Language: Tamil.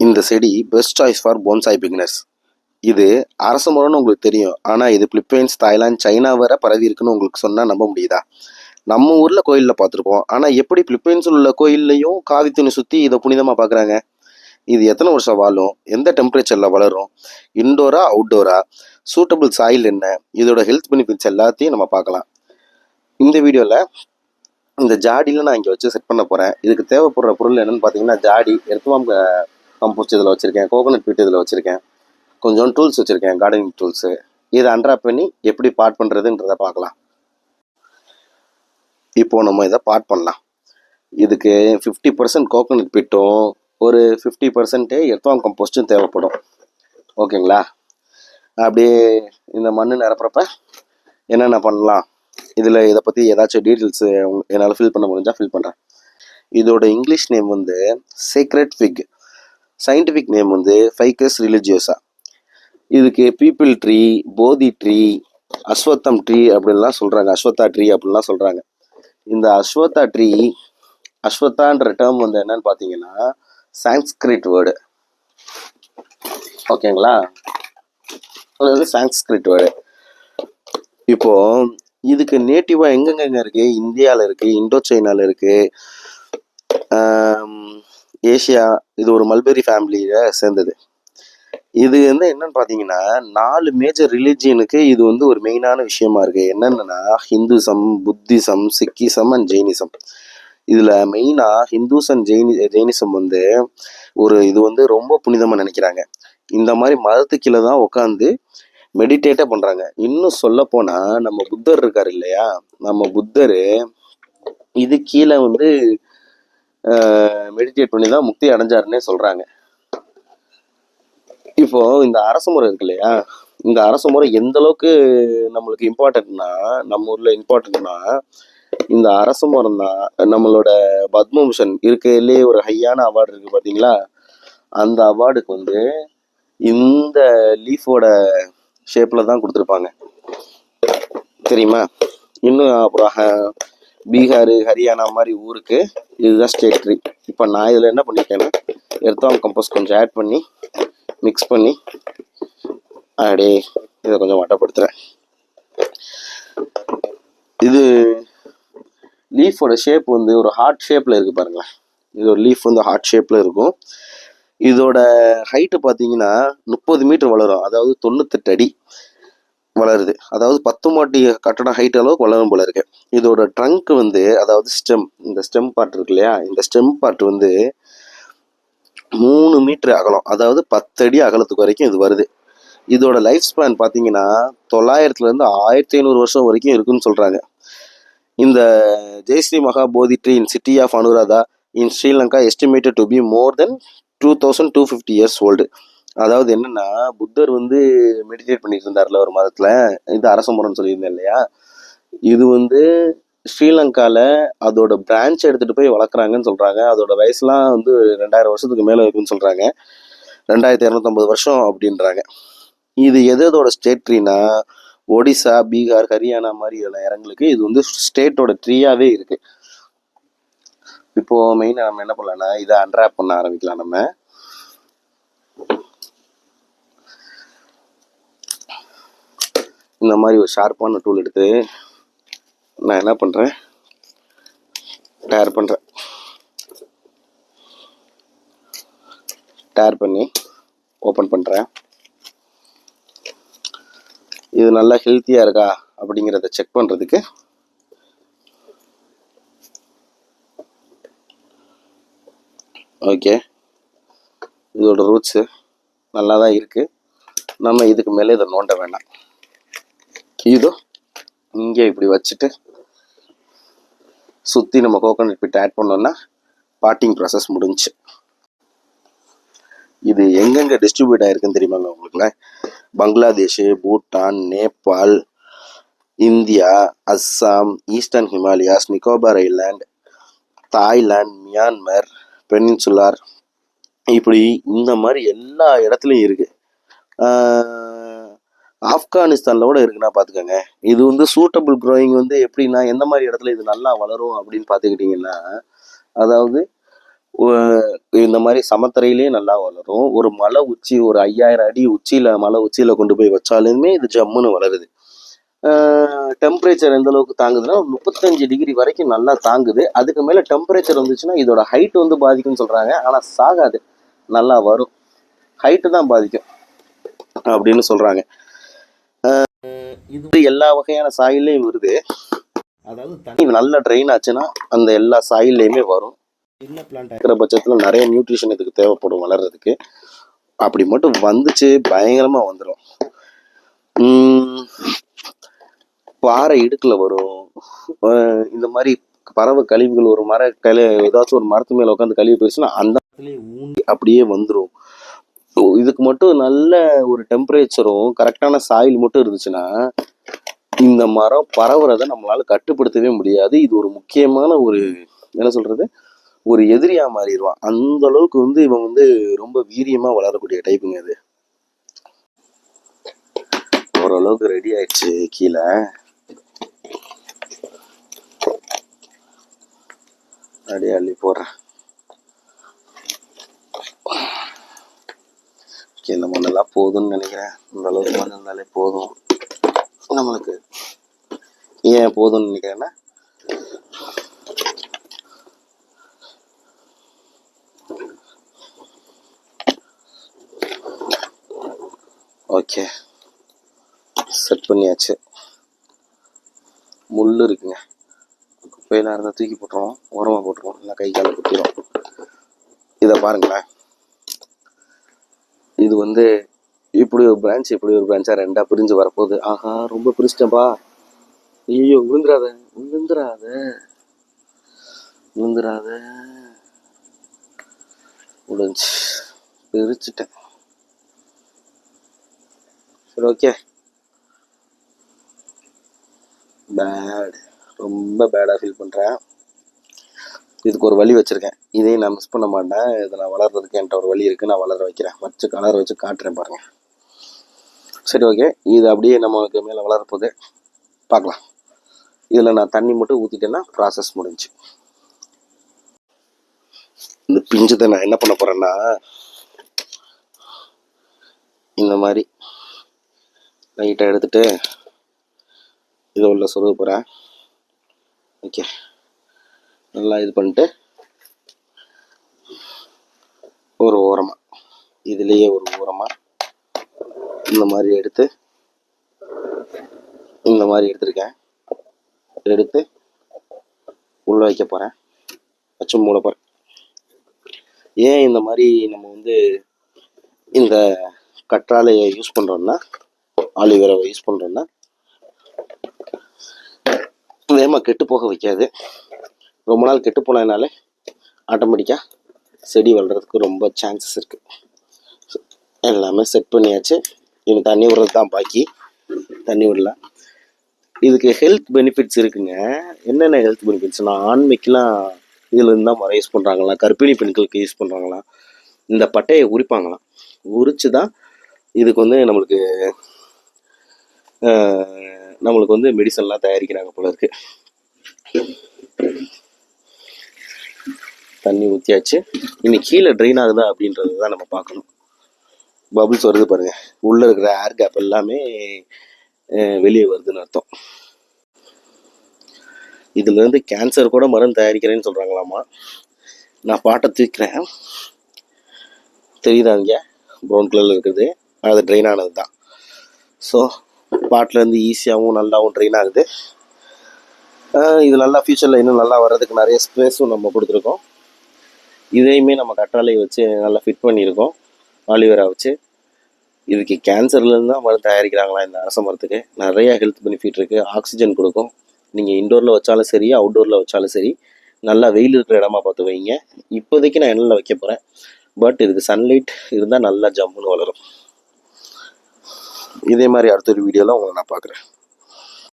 இந்த செடி best choice for bonsai beginners. இது அரச மரம்னு உங்களுக்கு தெரியும். ஆனால் இது பிலிப்பைன்ஸ், தாய்லாந்து, சைனா வரை பரவி இருக்குன்னு உங்களுக்கு சொன்னால் நம்ப முடியுதா? நம்ம ஊரில் கோயிலில் பார்த்துருப்போம். ஆனால் எப்படி பிலிப்பைன்ஸில் உள்ள கோயில்லையும் காவி துணி சுற்றி இதை புனிதமாக பார்க்குறாங்க? இது எத்தனை வருஷம் வாழும்? எந்த டெம்பரேச்சரில் வளரும்? இன்டோரா, அவுட்டோரா? சூட்டபிள் சாயில் என்ன? இதோட ஹெல்த் பெனிஃபிட்ஸ் எல்லாத்தையும் நம்ம பார்க்கலாம். இந்த வீடியோவில் இந்த ஜாடியில் நான் இங்கே வச்சு செட் பண்ண போகிறேன். இதுக்கு தேவைப்படுற பொருள் என்னென்னு பார்த்தீங்கன்னா, ஜாடி, எர்த்வாம் கம்போஸ்ட் இதில் வச்சுருக்கேன், கோகோனட் பீட் இதில் வச்சுருக்கேன், கொஞ்சம் டூல்ஸ் வச்சுருக்கேன், கார்டனிங் டூல்ஸு. இதை அன்ராப் பண்ணி எப்படி பாட் பண்ணுறதுன்றதை பார்க்கலாம். இப்போது நம்ம இதை பாட் பண்ணலாம். இதுக்கு 50% கோகோனட் பீட்டும் ஒரு 50% எர்த்வாம் கம்போஸ்ட்டும் தேவைப்படும். ஓகேங்களா? அப்படியே இந்த மண் நிரப்புறப்ப என்னென்ன பண்ணலாம், இதில் இதை பற்றி ஏதாச்சும் டீட்டெயில்ஸு என்னால் ஃபில் பண்ண முடிஞ்சால் ஃபில் பண்ணுறேன். இதோட இங்கிலீஷ் நேம் வந்து சேக்ரெட் ஃபிக், சயின்டிஃபிக் நேம் வந்து ஃபைக்கஸ் ரிலிஜியோசா. இதுக்கு பீப்பிள் ட்ரீ, போதி ட்ரீ, அஸ்வத்தம் ட்ரீ அப்படின்லாம் சொல்கிறாங்க, அஸ்வத்தா ட்ரீ அப்படின்லாம் சொல்கிறாங்க. இந்த அஸ்வத்தா ட்ரீ, அஸ்வத்தான்ற டேர்ம் வந்து என்னன்னு பார்த்தீங்கன்னா சான்ஸ்கிரிட் வேர்டு. ஓகேங்களா? அது வந்து சான்ஸ்கிரிட் வேர்டு. இப்போது இதுக்கு நேட்டிவாக எங்கெங்க இருக்குது? இந்தியாவில் இருக்குது, இண்டோ சைனாவில் இருக்குது, ஏஷியா. இது ஒரு மல்பெரி ஃபேமிலியில் சேர்ந்தது. இது வந்து என்னன்னு பார்த்தீங்கன்னா 4 மேஜர் ரிலிஜியனுக்கு இது வந்து ஒரு மெயினான விஷயமா இருக்குது. என்னென்னா Hinduism, Buddhism, Sikhism and Jainism. இதில் மெயினாக ஹிந்துஸ் அண்ட் ஜெயினிசம் வந்து இது வந்து ரொம்ப புனிதமாக நினைக்கிறாங்க. இந்த மாதிரி மதத்து கீழே தான் உட்காந்து மெடிடேட்டே பண்ணுறாங்க. இன்னும் சொல்ல போனால் நம்ம புத்தர் இருக்கார் இல்லையா, நம்ம புத்தர் இது கீழே வந்து மெடிடேட் பண்ணி தான் முக்தி அடைஞ்சாருன்னே சொல்கிறாங்க. இப்போ இந்த அரச முறை இருக்கு இல்லையா, இந்த அரச முறை எந்த அளவுக்கு நம்மளுக்கு இம்பார்ட்டன்ட்னா, நம்ம ஊரில் இம்பார்ட்டன்ட்னா, இந்த அரச மரம் தான் நம்மளோட பத்மபூஷன் இருக்கிறதுலே ஒரு ஹையான அவார்டு இருக்குது பார்த்தீங்களா, அந்த அவார்டுக்கு வந்து இந்த லீஃபோட ஷேப்பில் தான் கொடுத்துருப்பாங்க. தெரியுமா? இன்னும் அப்புறம் பீகார், ஹரியானா மாதிரி ஊருக்கு இதுதான் ஸ்டேட் ட்ரீ. இப்போ நான் இதில் என்ன பண்ணியிருக்கேன்னா எர்த்வாம் கம்போஸ்ட் கொஞ்சம் ஆட் பண்ணி மிக்ஸ் பண்ணி அப்படியே இதை கொஞ்சம் வட்டப்படுத்துகிறேன். இது லீஃபோட ஷேப் வந்து ஒரு ஹார்ட் ஷேப்பில் இருக்குது பாருங்களேன். இது ஒரு லீஃப் வந்து ஹார்ட் ஷேப்பில் இருக்கும். இதோட ஹைட்டு பார்த்தீங்கன்னா 30 மீட்டர் வளரும், அதாவது 98 அடி வளருது. அதாவது 10 மாடி கட்டடம் ஹைட் அளவுக்கு வளரும் போல இருக்கு. இதோட ட்ரங்க் வந்து, அதாவது ஸ்டெம், இந்த ஸ்டெம் பார்ட் இருக்கு இல்லையா, இந்த ஸ்டெம் பார்ட் வந்து 3 மீட்டர் அகலம், அதாவது 10 அடி அகலத்துக்கு வரைக்கும் இது வருது. இதோட லைஃப் ஸ்பேன் பார்த்தீங்கன்னா 900 to 1500 வருஷம் வரைக்கும் இருக்குன்னு சொல்கிறாங்க. இந்த Jayasri Maha Bodhi tree in city of Anuradha in Sri Lanka estimated to be more than 2250 years old. அதாவது என்னன்னா, புத்தர் வந்து மெடிடேட் பண்ணிட்டு இருந்தார்ல ஒரு மதத்தில், இது அரச மரம்னு சொல்லியிருந்தேன் இல்லையா, இது வந்து ஸ்ரீலங்காவில் அதோட பிரான்ச் எடுத்துகிட்டு போய் வளர்க்குறாங்கன்னு சொல்கிறாங்க. அதோட வயசுலாம் வந்து 2000 வருஷத்துக்கு மேலே இருக்குன்னு சொல்கிறாங்க, 2250 வருஷம் அப்படின்றாங்க. இது எதோட ஸ்டேட் ட்ரீனா, ஒடிசா, பீகார், ஹரியானா மாதிரி இடங்களுக்கு இது வந்து ஸ்டேட்டோட ட்ரீயாகவே இருக்குது. இப்போது மெயினாக நம்ம என்ன பண்ணலாம்னா, இதை அன்ராப் பண்ண ஆரம்பிக்கலாம். நம்ம இந்த மாதிரி ஒரு ஷார்ப்பான டூல் எடுத்து நான் என்ன பண்ணுறேன், டேர் பண்ணுறேன். டேர் பண்ணி ஓப்பன் பண்ணுறேன். இது நல்லா ஹெல்த்தியாக இருக்கா அப்படிங்கிறத செக் பண்ணுறதுக்கு ஓகே, இதோட ரூட்ஸு நல்லா தான் இருக்குது. நம்ம இதுக்கு மேலே இதை நோண்ட வேண்டாம். இதோ இங்கே இப்படி வச்சுட்டு சுற்றி நம்ம கோகோனட் பீட் ஆட் பண்ணோன்னா பாட்டிங் ப்ராசஸ் முடிஞ்சு. இது எங்கெங்கே டிஸ்ட்ரிபியூட் ஆகிருக்குன்னு தெரியுமாங்க உங்களுக்குல? Bangladesh, Bhutan, Nepal, India, Assam, eastern Himalayas, Nicobar island, Thailand, Myanmar, peninsular, இப்படி இந்த மாதிரி எல்லா இடத்துலையும் இருக்குது. ஆப்கானிஸ்தானில் கூட இருக்குன்னா பார்த்துக்கோங்க. இது வந்து சூட்டபிள் க்ரோயிங் வந்து எப்படின்னா, எந்த மாதிரி இடத்துல இது நல்லா வளரும் அப்படின்னு பார்த்துக்கிட்டிங்கன்னா, அதாவது இந்த மாதிரி சமத்தரையிலே நல்லா வளரும். ஒரு மலை உச்சி, ஒரு 5000 அடி உச்சியில, மலை உச்சியில கொண்டு போய் வச்சாலுமே இது ஜம்முன்னு வளருது. டெம்பரேச்சர் எந்த அளவுக்கு தாங்குதுன்னா 35 டிகிரி வரைக்கும் நல்லா தாங்குது. அதுக்கு மேல டெம்பரேச்சர் வந்துச்சுன்னா இதோட ஹைட் வந்து பாதிக்கும்னு சொல்றாங்க. ஆனா சாகாது, நல்லா வரும். ஹைட்டு தான் பாதிக்கும் அப்படின்னு சொல்றாங்க. இது எல்லா வகையான சாயிலையும் வருது. அதாவது தண்ணி நல்ல ட்ரெயின் ஆச்சுன்னா அந்த எல்லா சாயிலையுமே வரும். சின்ன பிளான்ட் இருக்கிற பட்சத்தில் நிறைய நியூட்ரிஷன் இதுக்கு தேவைப்படும் வளர்றதுக்கு. அப்படி மட்டும் வந்துச்சு பயங்கரமா வந்துடும். பாறை இடுக்குல வரும். இந்த மாதிரி பறவை கழிவுகள் ஒரு ஏதாச்சும் ஒரு மரத்து மேல உட்காந்து கழிவு போயிடுச்சுன்னா அந்த இடத்துலயே ஊண்டி அப்படியே வந்துடும். இதுக்கு மட்டும் நல்ல ஒரு டெம்பரேச்சரும் கரெக்டான சாயில் மட்டும் இருந்துச்சுன்னா இந்த மரம் பரவுறதை நம்மளால கட்டுப்படுத்தவே முடியாது. இது ஒரு முக்கியமான ஒரு என்ன சொல்றது, ஒரு எதிரியா மாறிடுவான். அந்த அளவுக்கு வந்து இவன் வந்து ரொம்ப வீரியமா வளரக்கூடிய டைப்புங்க. அது ஓரளவுக்கு ரெடி ஆயிடுச்சு. கீழே அப்படியே அள்ளி போடுறேன். இந்த மண்ணெல்லாம் போதும்னு நினைக்கிறேன். இந்த அளவுக்கு மண் இருந்தாலே போதும் நம்மளுக்கு. ஏன் போதும்னு நினைக்கிறேன்னா, ஓகே செட் பண்ணியாச்சு. முள் இருக்குங்க, குப்பையெல்லாம் இருந்தால் தூக்கி போட்டுருவோம், உரமாக போட்டுருவோம், இல்லை கை காலை குத்திடும். இதை பாருங்களேன், இது வந்து இப்படி ஒரு பிரான்ச், இப்படி ஒரு பிரான்ச்சா ரெண்டா பிரிஞ்சு வரப்போகுது. ஆஹா, ரொம்ப பிரிச்சிட்டேன்ப்பா. ஐயோ, விழுந்துடாத விழுந்துடாத விழுந்துடாத. முடிஞ்சு, பிரிச்சுட்டேன். சரி, ஓகே. பேட், ரொம்ப பேடாக ஃபீல் பண்ணுறேன். இதுக்கு ஒரு வழி வச்சுருக்கேன். இதையும் நான் மிஸ் பண்ண மாட்டேன். இதை நான் வளர்றதுக்கு என்கிட்ட ஒரு வழி இருக்குது. நான் வளர வைக்கிறேன். வச்சு கலர் வச்சு காட்டுறேன் பாருங்கள். சரி, ஓகே. இது அப்படியே நம்மளுக்கு மேலே வளரப்போகுது, பார்க்கலாம். இதில் நான் தண்ணி மட்டும் ஊற்றிட்டேன்னா ப்ராசஸ் முடிஞ்சு. இந்த பிஞ்சத்தை நான் என்ன பண்ண போகிறேன்னா, இந்த மாதிரி லைட்டாக எடுத்துகிட்டு இதை உள்ள சொருக போகிறேன். ஓகே, நல்லா இது பண்ணிட்டு ஒரு ஓரமாக, இதுலேயே ஒரு ஓரமாக இந்த மாதிரி எடுத்து, இந்த மாதிரி எடுத்துருக்கேன், எடுத்து உள்ள வைக்க போகிறேன். வச்சு மூட போகிறேன். ஏன் இந்த மாதிரி நம்ம வந்து இந்த கற்றாழையை யூஸ் பண்ணுறோன்னா, ஆலிவேராவை யூஸ் பண்ணுறோன்னா, வேகமாக கெட்டு போக வைக்காது. ரொம்ப நாள் கெட்டு போனதுனால ஆட்டோமேட்டிக்காக செடி வளர்கிறதுக்கு ரொம்ப சான்சஸ் இருக்குது. எல்லாமே செட் பண்ணியாச்சு. இன்னும் தண்ணி விடுறது தான் பாக்கி. தண்ணி விடலாம். இதுக்கு ஹெல்த் பெனிஃபிட்ஸ் இருக்குங்க. என்னென்ன ஹெல்த் பெனிஃபிட்ஸ்னா, ஆண்மைக்கெலாம் இதில் இருந்து தான் மரம் யூஸ் பண்ணுறாங்களாம், கர்ப்பிணி பெண்களுக்கு யூஸ் பண்ணுறாங்களாம். இந்த பட்டையை உரிப்பாங்களாம், உரிச்சு தான் இதுக்கு வந்து நம்மளுக்கு வந்து மெடிசன்லாம் தயாரிக்கிறாங்க போல இருக்கு. தண்ணி ஊற்றியாச்சு. இன்னைக்கு கீழே ட்ரெயின் ஆகுதா அப்படின்றது தான் நம்ம பார்க்கணும். பபுள்ஸ் வருது பாருங்க, உள்ளே இருக்கிற ஏர் கேப் எல்லாமே வெளியே வருதுன்னு அர்த்தம். இதுலேருந்து கேன்சர் கூட மருந்து தயாரிக்கிறேன்னு சொல்கிறாங்களாமா. நான் பாட்டை தூக்கிறேன், தெரியுதாங்க, ப்ரௌன் கலரில் இருக்குது, அது ட்ரெயின் ஆனது தான். ஸோ பாட்டிலேருந்து ஈஸியாகவும் நல்லாவும் ட்ரெயின் ஆகுது. இது நல்லா ஃபியூச்சரில் இன்னும் நல்லா வர்றதுக்கு நிறைய ஸ்பேஸும் நம்ம கொடுத்துருக்கோம். இதையுமே நம்ம கற்றாழையை வச்சு நல்லா ஃபிட் பண்ணியிருக்கோம், ஆலிவேரா வச்சு. இதுக்கு கேன்சர்லேருந்து தான் மருந்து தயாரிக்கிறாங்களா இந்த அரச மரத்துக்கு. நிறைய ஹெல்த் பெனிஃபிட் இருக்குது. ஆக்சிஜன் கொடுக்கும். நீங்கள் இன்டோரில் வச்சாலும் சரி, அவுட்டோரில் வச்சாலும் சரி, நல்லா வெயில் இருக்கிற இடமா பார்த்து வைங்க. இப்போதைக்கு நான் எண்ணில் வைக்க போகிறேன். பட் இதுக்கு சன்லைட் இருந்தால் நல்லா ஜம்முன்னு வளரும். இதே மாதிரி அடுத்த ஒரு வீடியோவில் உங்களை நான் பார்க்குறேன்.